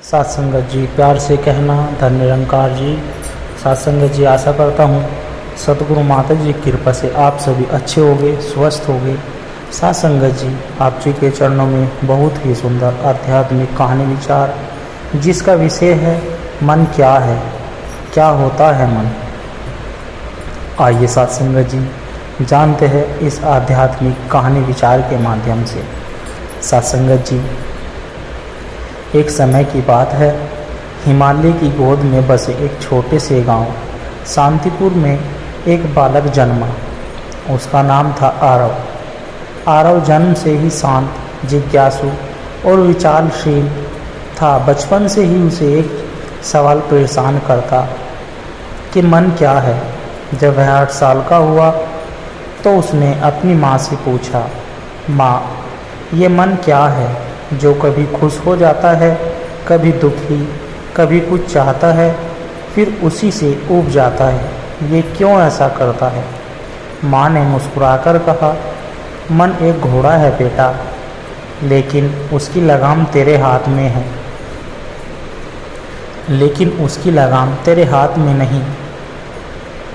साथ संगत जी, प्यार से कहना धन निरंकार जी। साथ संगत जी, आशा करता हूँ सतगुरु माता जी की कृपा से आप सभी अच्छे होंगे, स्वस्थ होंगे। साथ संगत जी, आप जी के चरणों में बहुत ही सुंदर आध्यात्मिक कहानी विचार, जिसका विषय है मन क्या है, क्या होता है मन। आइए साथ संगत जी जानते हैं इस आध्यात्मिक कहानी विचार के माध्यम से। साथ संगत जी, एक समय की बात है, हिमालय की गोद में बसे एक छोटे से गांव शांतिपुर में एक बालक जन्मा। उसका नाम था आरव। आरव जन्म से ही शांत, जिज्ञासु और विचारशील था। बचपन से ही उसे एक सवाल परेशान करता कि मन क्या है। जब वह 8 साल का हुआ तो उसने अपनी माँ से पूछा, माँ, ये मन क्या है जो कभी खुश हो जाता है, कभी दुखी, कभी कुछ चाहता है, फिर उसी से ऊब जाता है, ये क्यों ऐसा करता है। माँ ने मुस्कुराकर कहा, मन एक घोड़ा है बेटा, लेकिन उसकी लगाम तेरे हाथ में है। लेकिन उसकी लगाम तेरे हाथ में नहीं,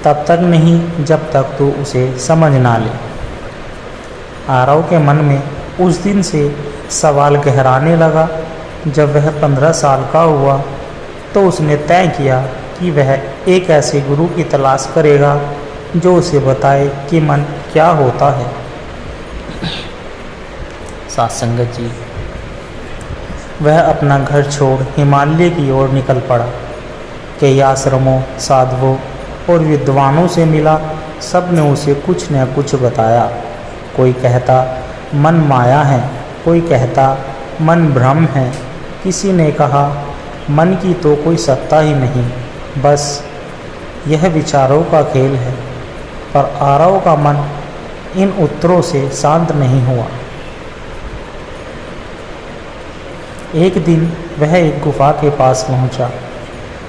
तब तक नहीं जब तक तू उसे समझ ना ले। आरव के मन में उस दिन से सवाल गहराने लगा। जब वह 15 साल का हुआ तो उसने तय किया कि वह एक ऐसे गुरु की तलाश करेगा जो उसे बताए कि मन क्या होता है। साथ संगत जी, वह अपना घर छोड़ हिमालय की ओर निकल पड़ा। कई आश्रमों, साधुओं और विद्वानों से मिला। सब ने उसे कुछ न कुछ बताया। कोई कहता मन माया है, कोई कहता मन भ्रम है, किसी ने कहा मन की तो कोई सत्ता ही नहीं, बस यह विचारों का खेल है। पर आरव का मन इन उत्तरों से शांत नहीं हुआ। एक दिन वह एक गुफा के पास पहुंचा,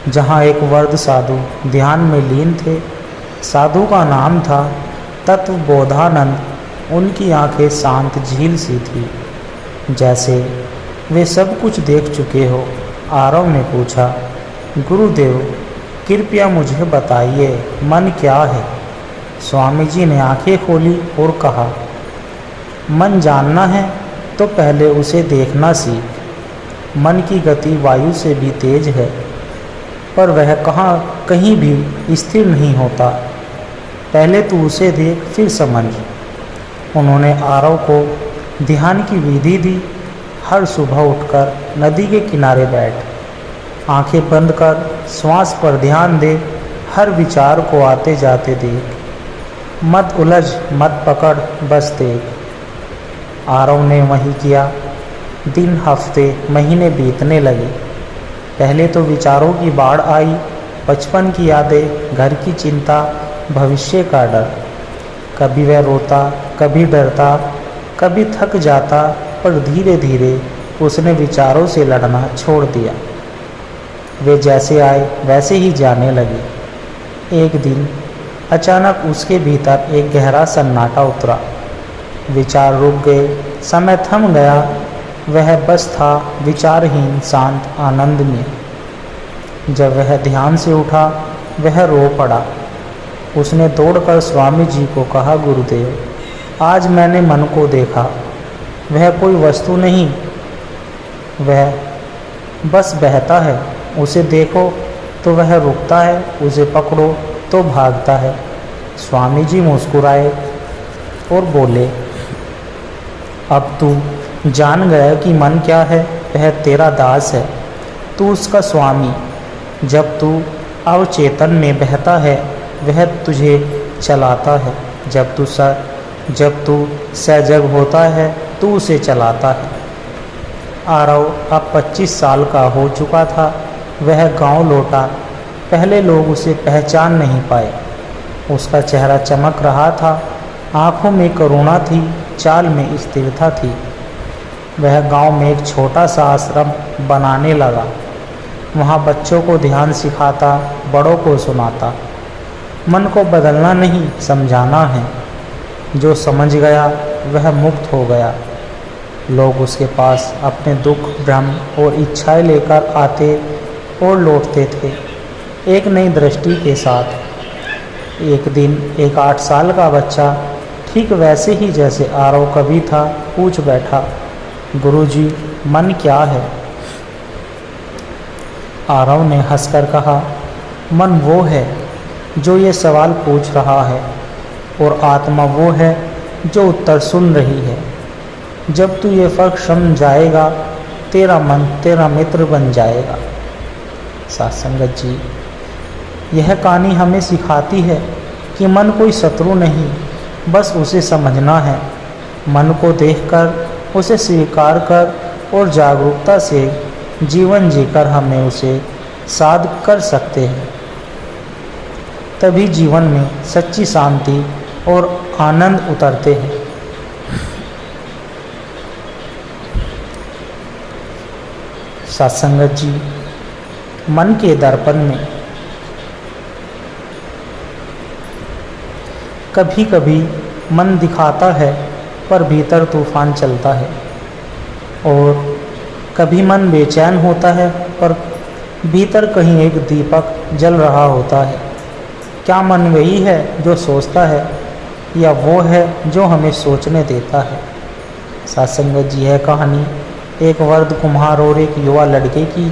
जहां एक वृद्ध साधु ध्यान में लीन थे। साधु का नाम था तत्वबोधानंद। उनकी आंखें शांत झील सी थी, जैसे वे सब कुछ देख चुके हो। आरव ने पूछा, गुरुदेव, कृपया मुझे बताइए मन क्या है। स्वामी जी ने आंखें खोली और कहा, मन जानना है तो पहले उसे देखना सीख। मन की गति वायु से भी तेज है, पर वह कहीं भी स्थिर नहीं होता। पहले तू उसे देख, फिर समझ। उन्होंने आरव को ध्यान की विधि दी। हर सुबह उठकर नदी के किनारे बैठ, आंखें बंद कर श्वास पर ध्यान दे। हर विचार को आते जाते देख, मत उलझ, मत पकड़, बस देख। आरव ने वही किया। दिन, हफ्ते, महीने बीतने लगे। पहले तो विचारों की बाढ़ आई। बचपन की यादें, घर की चिंता, भविष्य का डर। कभी वह रोता, कभी डरता, कभी थक जाता, पर धीरे धीरे उसने विचारों से लड़ना छोड़ दिया। वे जैसे आए वैसे ही जाने लगे। एक दिन अचानक उसके भीतर एक गहरा सन्नाटा उतरा। विचार रुक गए, समय थम गया। वह बस था विचारहीन, शांत आनंद में। जब वह ध्यान से उठा, वह रो पड़ा। उसने दौड़कर स्वामी जी को कहा, गुरुदेव, आज मैंने मन को देखा। वह कोई वस्तु नहीं, वह बस बहता है। उसे देखो तो वह रुकता है, उसे पकड़ो तो भागता है। स्वामी जी मुस्कुराए और बोले, अब तू जान गया कि मन क्या है। वह तेरा दास है, तू उसका स्वामी। जब तू अवचेतन में बहता है, वह तुझे चलाता है। जब तू सजग होता है, तू उसे चलाता है। आरव अब 25 साल का हो चुका था। वह गांव लौटा। पहले लोग उसे पहचान नहीं पाए। उसका चेहरा चमक रहा था, आंखों में करुणा थी, चाल में स्थिरता थी। वह गांव में एक छोटा सा आश्रम बनाने लगा। वहाँ बच्चों को ध्यान सिखाता, बड़ों को सुनाता। मन को बदलना नहीं, समझाना है। जो समझ गया वह मुक्त हो गया। लोग उसके पास अपने दुख, भ्रम और इच्छाएं लेकर आते और लौटते थे एक नई दृष्टि के साथ। एक दिन एक 8 साल का बच्चा ठीक वैसे ही जैसे आरव कभी था पूछ बैठा, गुरुजी, मन क्या है? आरव ने हंसकर कहा, मन वो है जो ये सवाल पूछ रहा है और आत्मा वो है जो उत्तर सुन रही है। जब तू ये फर्क समझ जाएगा, तेरा मन तेरा मित्र बन जाएगा। साथ संगत जी, यह कहानी हमें सिखाती है कि मन कोई शत्रु नहीं, बस उसे समझना है। मन को देखकर उसे स्वीकार कर और जागरूकता से जीवन जीकर हमें उसे साध कर सकते हैं। तभी जीवन में सच्ची शांति और आनंद उतरते हैं। सत्संगत जी, मन के दर्पण में कभी कभी मन दिखाता है पर भीतर तूफान चलता है, और कभी मन बेचैन होता है पर भीतर कहीं एक दीपक जल रहा होता है। क्या मन वही है जो सोचता है या वो है जो हमें सोचने देता है? सत्संगत जी, यह कहानी एक वृद्ध कुम्हार और एक युवा लड़के की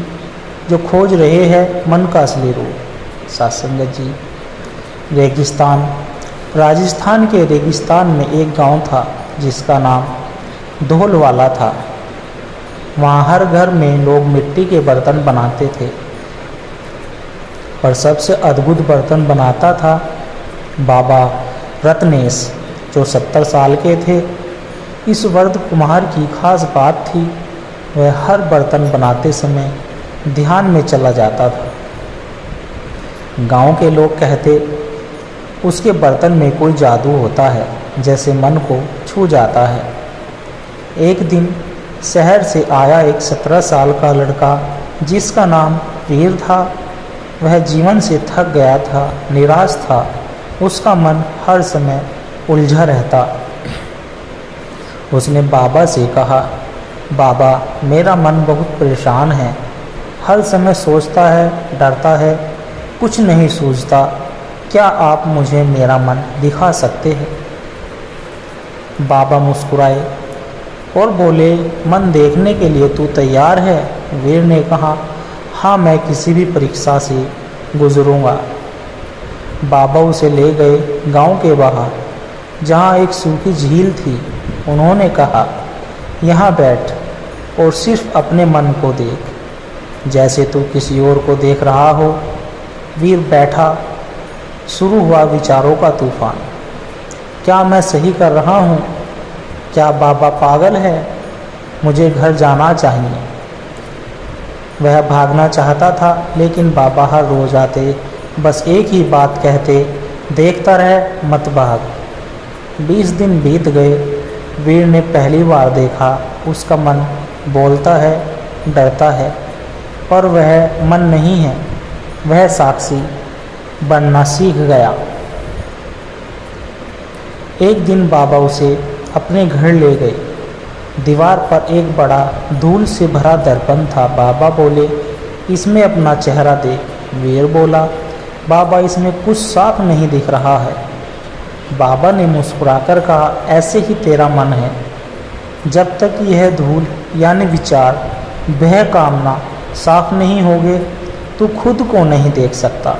जो खोज रहे हैं मन का असली रूप। सत्संगत जी, रेगिस्तान, राजस्थान के रेगिस्तान में एक गांव था जिसका नाम धोलवाला था। वहाँ हर घर में लोग मिट्टी के बर्तन बनाते थे, पर सबसे अद्भुत बर्तन बनाता था बाबा रत्नेश, जो 70 साल के थे। इस वृद्ध कुम्हार की खास बात थी, वह हर बर्तन बनाते समय ध्यान में चला जाता था। गांव के लोग कहते उसके बर्तन में कोई जादू होता है, जैसे मन को छू जाता है। एक दिन शहर से आया एक 17 साल का लड़का जिसका नाम वीर था। वह जीवन से थक गया था, निराश था। उसका मन हर समय उलझा रहता। उसने बाबा से कहा, बाबा, मेरा मन बहुत परेशान है, हर समय सोचता है, डरता है, कुछ नहीं सूझता। क्या आप मुझे मेरा मन दिखा सकते हैं? बाबा मुस्कुराए और बोले, मन देखने के लिए तू तैयार है? वीर ने कहा, हाँ, मैं किसी भी परीक्षा से गुजरूंगा। बाबा उसे ले गए गांव के बाहर, जहाँ एक सूखी झील थी। उन्होंने कहा, यहाँ बैठ और सिर्फ अपने मन को देख, जैसे तू किसी और को देख रहा हो। वीर बैठा। शुरू हुआ विचारों का तूफान। क्या मैं सही कर रहा हूँ? क्या बाबा पागल है? मुझे घर जाना चाहिए। वह भागना चाहता था, लेकिन बाबा हर रोज आते, बस एक ही बात कहते, देखता रह, मत भाग। 20 दिन बीत गए। वीर ने पहली बार देखा उसका मन बोलता है, डरता है, पर वह मन नहीं है, वह साक्षी बनना सीख गया। एक दिन बाबा उसे अपने घर ले गए। दीवार पर एक बड़ा धूल से भरा दर्पण था। बाबा बोले, इसमें अपना चेहरा देख। वीर बोला, बाबा, इसमें कुछ साफ नहीं दिख रहा है। बाबा ने मुस्कुराकर कहा, ऐसे ही तेरा मन है। जब तक यह धूल यानी विचार, वह कामना साफ नहीं होगे, तू खुद को नहीं देख सकता।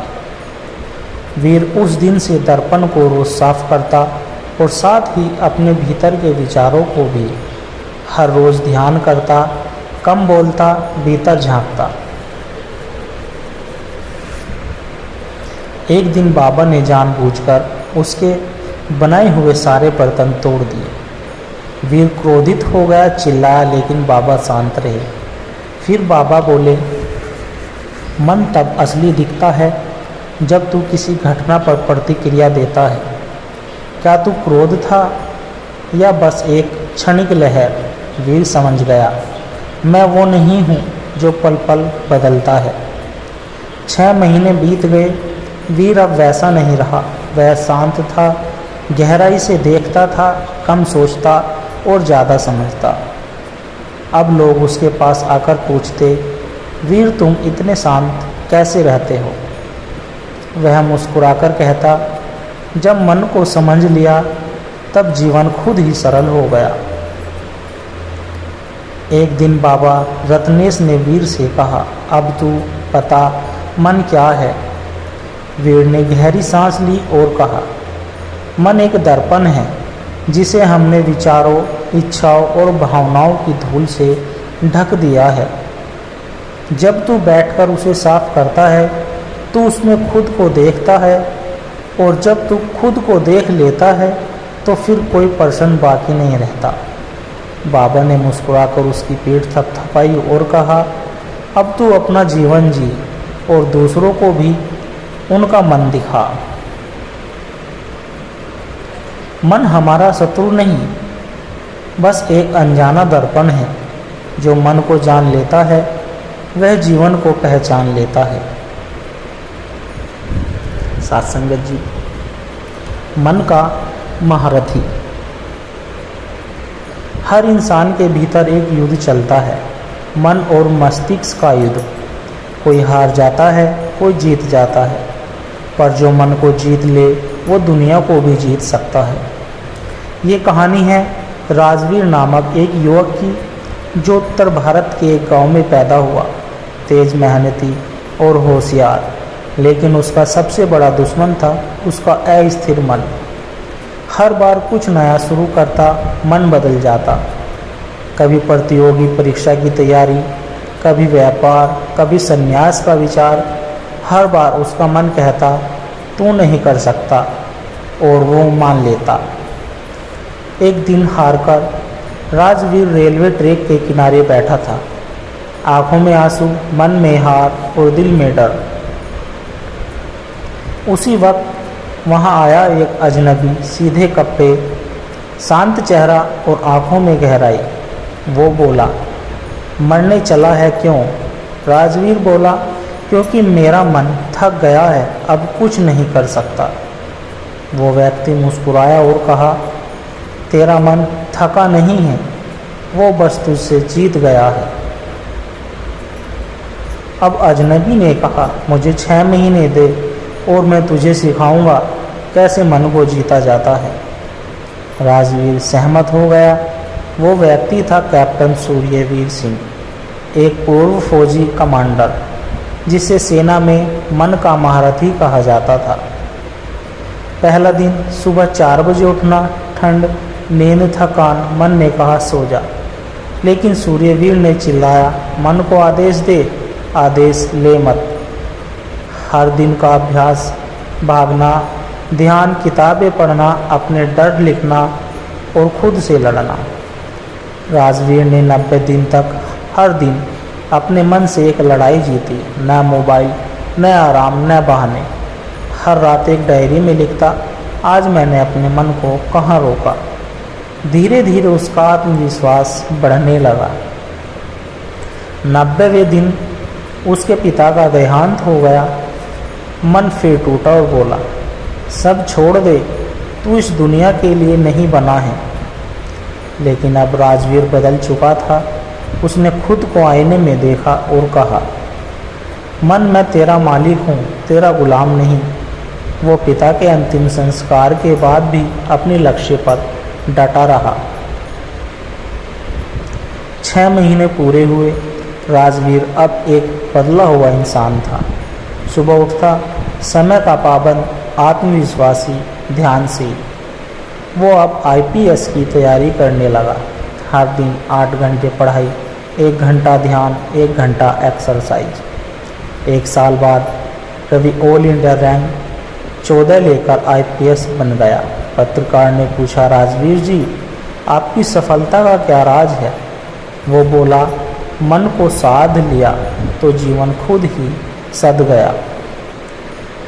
वीर उस दिन से दर्पण को रोज साफ करता और साथ ही अपने भीतर के विचारों को भी हर रोज ध्यान करता, कम बोलता, भीतर झांकता। एक दिन बाबा ने जानबूझकर उसके बनाए हुए सारे बर्तन तोड़ दिए। वीर क्रोधित हो गया, चिल्लाया, लेकिन बाबा शांत रहे। फिर बाबा बोले, मन तब असली दिखता है जब तू किसी घटना पर प्रतिक्रिया देता है। क्या तू क्रोध था या बस एक क्षणिक लहर? वीर समझ गया, मैं वो नहीं हूँ जो पल पल बदलता है। 6 महीने बीत गए। वीर अब वैसा नहीं रहा। वह शांत था, गहराई से देखता था, कम सोचता और ज़्यादा समझता। अब लोग उसके पास आकर पूछते, वीर तुम इतने शांत कैसे रहते हो? वह मुस्कुराकर कहता, जब मन को समझ लिया तब जीवन खुद ही सरल हो गया। एक दिन बाबा रत्नेश ने वीर से कहा, अब तू बता मन क्या है? वीर ने गहरी सांस ली और कहा, मन एक दर्पण है जिसे हमने विचारों, इच्छाओं और भावनाओं की धूल से ढक दिया है। जब तू बैठकर उसे साफ करता है तो उसमें खुद को देखता है, और जब तू खुद को देख लेता है तो फिर कोई प्रश्न बाकी नहीं रहता। बाबा ने मुस्कुराकर उसकी पीठ थपथपाई और कहा, अब तू अपना जीवन जी और दूसरों को भी उनका मन दिखा। मन हमारा शत्रु नहीं, बस एक अनजाना दर्पण है। जो मन को जान लेता है वह जीवन को पहचान लेता है। साथ संगत जी, मन का महारथी। हर इंसान के भीतर एक युद्ध चलता है, मन और मस्तिष्क का युद्ध। कोई हार जाता है, कोई जीत जाता है, पर जो मन को जीत ले वो दुनिया को भी जीत सकता है। ये कहानी है राजवीर नामक एक युवक की, जो उत्तर भारत के एक गांव में पैदा हुआ। तेज मेहनती और होशियार, लेकिन उसका सबसे बड़ा दुश्मन था उसका अस्थिर मन। हर बार कुछ नया शुरू करता, मन बदल जाता। कभी प्रतियोगी परीक्षा की तैयारी, कभी व्यापार, कभी संन्यास का विचार। हर बार उसका मन कहता, तू नहीं कर सकता, और वो मान लेता। एक दिन हारकर राजवीर रेलवे ट्रैक के किनारे बैठा था, आंखों में आंसू, मन में हार और दिल में डर। उसी वक्त वहाँ आया एक अजनबी, सीधे कपड़े, शांत चेहरा और आंखों में गहराई। वो बोला, मरने चला है क्यों? राजवीर बोला, क्योंकि मेरा मन थक गया है, अब कुछ नहीं कर सकता। वो व्यक्ति मुस्कुराया और कहा, तेरा मन थका नहीं है, वो बस तुझसे जीत गया है। अब अजनबी ने कहा, मुझे 6 महीने दे और मैं तुझे सिखाऊंगा कैसे मन को जीता जाता है। राजवीर सहमत हो गया। वो व्यक्ति था कैप्टन सूर्यवीर सिंह, एक पूर्व फौजी कमांडर, जिसे सेना में मन का महारथी कहा जाता था। पहला दिन सुबह 4 बजे उठना, ठंड, नींद, थकान। मन ने कहा सो जा, लेकिन सूर्यवीर ने चिल्लाया, मन को आदेश दे, आदेश ले मत। हर दिन का अभ्यास, भागना, ध्यान, किताबें पढ़ना, अपने डर लिखना और खुद से लड़ना। राजवीर ने 90 दिन तक हर दिन अपने मन से एक लड़ाई जीती। न मोबाइल, न आराम, न बहाने। हर रात एक डायरी में लिखता, आज मैंने अपने मन को कहाँ रोका। धीरे धीरे उसका आत्मविश्वास बढ़ने लगा। 90वें दिन उसके पिता का देहांत हो गया। मन फिर टूटा और बोला, सब छोड़ दे, तू इस दुनिया के लिए नहीं बना है। लेकिन अब राजवीर बदल चुका था। उसने खुद को आईने में देखा और कहा, मन मैं तेरा मालिक हूँ, तेरा गुलाम नहीं। वो पिता के अंतिम संस्कार के बाद भी अपने लक्ष्य पर डटा रहा। 6 महीने पूरे हुए। राजवीर अब एक बदला हुआ इंसान था। सुबह उठता, समय का पाबंद, आत्मविश्वासी, ध्यानशील। वो अब IPS की तैयारी करने लगा। हर दिन 8 घंटे पढ़ाई, 1 घंटा ध्यान, 1 घंटा एक्सरसाइज। 1 साल बाद रवि ऑल इंडिया रैंक 14 लेकर IPS बन गया। पत्रकार ने पूछा, राजवीर जी, आपकी सफलता का क्या राज है? वो बोला, मन को साध लिया तो जीवन खुद ही सध गया।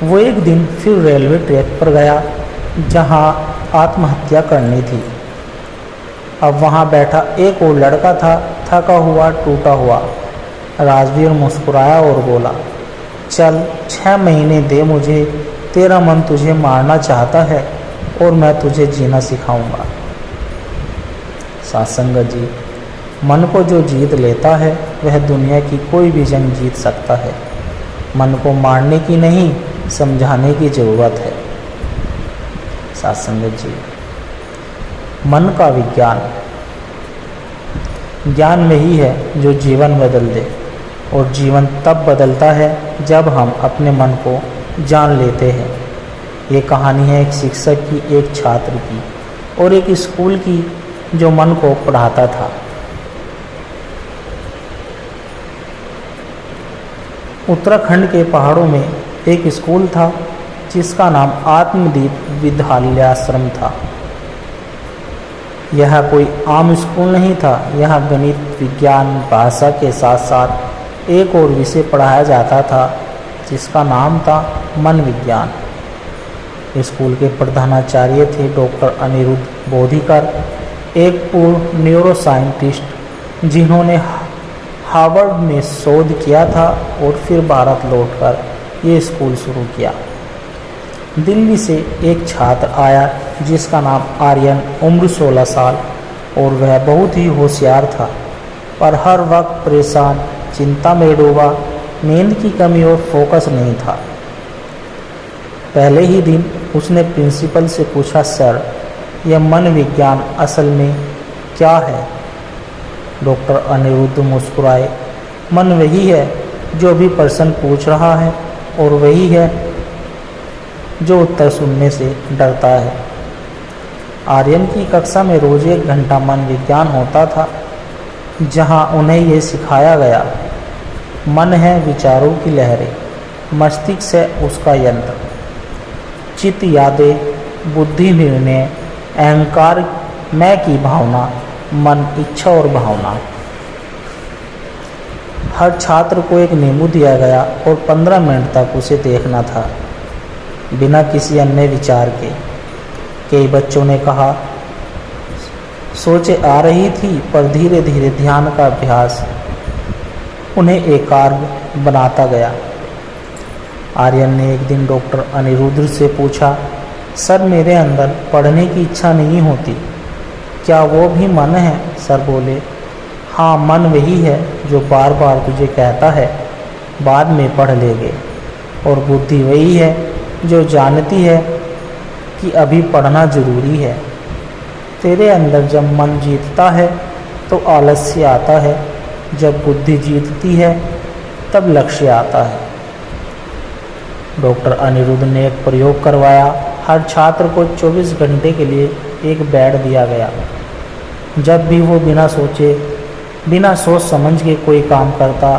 वो एक दिन फिर रेलवे ट्रैक पर गया जहां आत्महत्या करनी थी। अब वहां बैठा एक और लड़का था, थका हुआ, टूटा हुआ। राजवीर मुस्कुराया और बोला, चल 6 महीने दे मुझे, तेरा मन तुझे मारना चाहता है और मैं तुझे जीना सिखाऊंगा। साथ संगत जी, मन को जो जीत लेता है वह दुनिया की कोई भी जंग जीत सकता है। मन को मारने की नहीं, समझाने की ज़रूरत है। साथ संगत जी, मन का विज्ञान, ज्ञान वही है जो जीवन बदल दे, और जीवन तब बदलता है जब हम अपने मन को जान लेते हैं। ये कहानी है एक शिक्षक की, एक छात्र की और एक स्कूल की जो मन को पढ़ाता था। उत्तराखंड के पहाड़ों में एक स्कूल था जिसका नाम आत्मदीप विद्यालयाश्रम था। यह कोई आम स्कूल नहीं था। यह गणित, विज्ञान, भाषा के साथ साथ एक और विषय पढ़ाया जाता था जिसका नाम था मन विज्ञान। स्कूल के प्रधानाचार्य थे डॉक्टर अनिरुद्ध बोधिकर, एक पूर्व न्यूरो साइंटिस्ट जिन्होंने हार्वर्ड में शोध किया था और फिर भारत लौटकर ये स्कूल शुरू किया। दिल्ली से एक छात्र आया जिसका नाम आर्यन, उम्र 16 साल, और वह बहुत ही होशियार था पर हर वक्त परेशान, चिंता में डूबा, नींद की कमी और फोकस नहीं था। पहले ही दिन उसने प्रिंसिपल से पूछा, सर यह मन विज्ञान असल में क्या है? डॉक्टर अनिरुद्ध मुस्कुराए। मन वही है जो भी प्रश्न पूछ रहा है और वही है जो उत्तर सुनने से डरता है। आर्यन की कक्षा में रोज 1 घंटा मन विज्ञान होता था जहां उन्हें ये सिखाया गया, मन है विचारों की लहरें, मस्तिष्क है उसका यंत्र, चित्त यादें, बुद्धि निर्णय, अहंकार, मैं की भावना, मन, इच्छा और भावना। हर छात्र को एक मेमू दिया गया और 15 मिनट तक उसे देखना था बिना किसी अन्य विचार के। कई बच्चों ने कहा, सोचें आ रही थी पर धीरे धीरे ध्यान का अभ्यास उन्हें एकाग्र बनाता गया। आर्यन ने एक दिन डॉक्टर अनिरुद्ध से पूछा, सर मेरे अंदर पढ़ने की इच्छा नहीं होती, क्या वो भी मन है? सर बोले, हाँ मन वही है जो बार बार तुझे कहता है बाद में पढ़ लेंगे, और बुद्धि वही है जो जानती है कि अभी पढ़ना ज़रूरी है। तेरे अंदर जब मन जीतता है तो आलस्य आता है, जब बुद्धि जीतती है तब लक्ष्य आता है। डॉक्टर अनिरुद्ध ने एक प्रयोग करवाया। हर छात्र को 24 घंटे के लिए एक बेड दिया गया। जब भी वो बिना सोचे, बिना सोच समझ के कोई काम करता,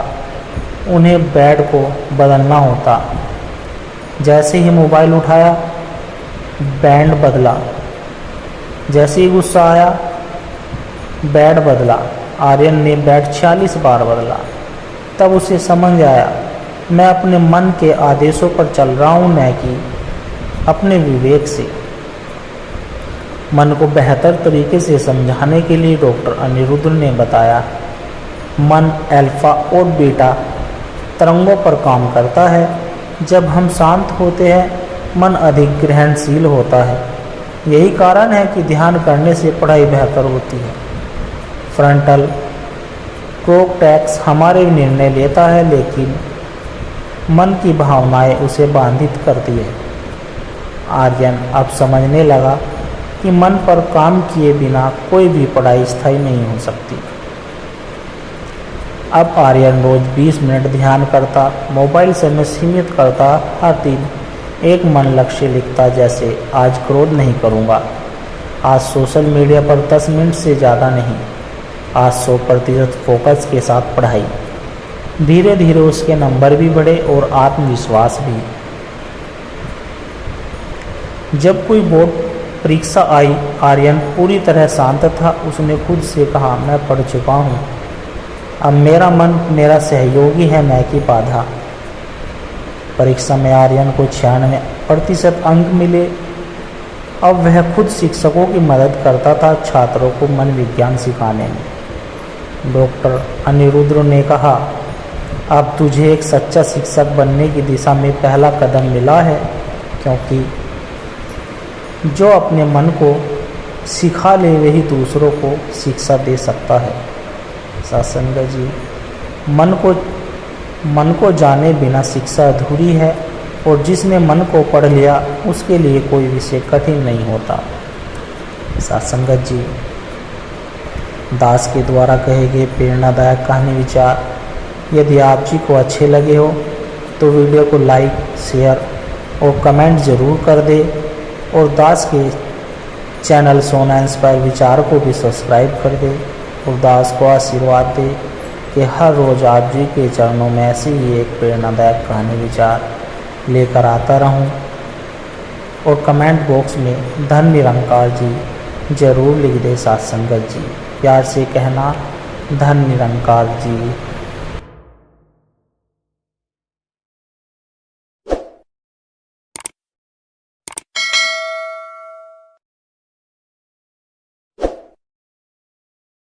उन्हें बेड को बदलना होता। जैसे ही मोबाइल उठाया, बैंड बदला, जैसे ही गुस्सा आया, बेड बदला। आर्यन ने बेड 46 बार बदला। तब उसे समझ आया, मैं अपने मन के आदेशों पर चल रहा हूँ, न कि अपने विवेक से। मन को बेहतर तरीके से समझाने के लिए डॉक्टर अनिरुद्ध ने बताया, मन अल्फा और बीटा तरंगों पर काम करता है। जब हम शांत होते हैं मन अधिक ग्रहणशील होता है। यही कारण है कि ध्यान करने से पढ़ाई बेहतर होती है। फ्रंटल कॉर्टेक्स हमारे निर्णय लेता है, लेकिन मन की भावनाएं उसे बाधित करती है। आर्यन अब समझने लगा कि मन पर काम किए बिना कोई भी पढ़ाई स्थायी नहीं हो सकती। अब आर्यन रोज 20 मिनट ध्यान करता, मोबाइल समय सीमित करता, हर दिन एक मन लक्ष्य लिखता, जैसे आज क्रोध नहीं करूँगा, आज सोशल मीडिया पर 10 मिनट से ज़्यादा नहीं, आज 100% फोकस के साथ पढ़ाई। धीरे धीरे उसके नंबर भी बढ़े और आत्मविश्वास भी। जब कोई बोर्ड परीक्षा आई, आर्यन पूरी तरह शांत था। उसने खुद से कहा, मैं पढ़ चुका हूँ, अब मेरा मन मेरा सहयोगी है, न कि बाधा। परीक्षा में आर्यन को 96% अंक मिले। अब वह खुद शिक्षकों की मदद करता था छात्रों को मन विज्ञान सिखाने में। डॉक्टर अनिरुद्ध ने कहा, अब तुझे एक सच्चा शिक्षक बनने की दिशा में पहला कदम मिला है, क्योंकि जो अपने मन को सिखा ले वही दूसरों को शिक्षा दे सकता है। सत्संगत जी, मन को जाने बिना शिक्षा अधूरी है, और जिसने मन को पढ़ लिया उसके लिए कोई विषय कठिन नहीं होता। सत्संगत जी, दास के द्वारा कहे गए प्रेरणादायक कहानी विचार यदि आप जी को अच्छे लगे हो तो वीडियो को लाइक, शेयर और कमेंट ज़रूर कर दे, और दास के चैनल सोना इंस्पायर विचार को भी सब्सक्राइब कर दे, और दास को आशीर्वाद दे कि हर रोज़ आप जी के चरणों में ऐसी ही एक प्रेरणादायक कहानी विचार लेकर आता रहूं। और कमेंट बॉक्स में धन निरंकार जी ज़रूर लिख दे। सत्संगत जी, प्यार से कहना धन निरंकार जी।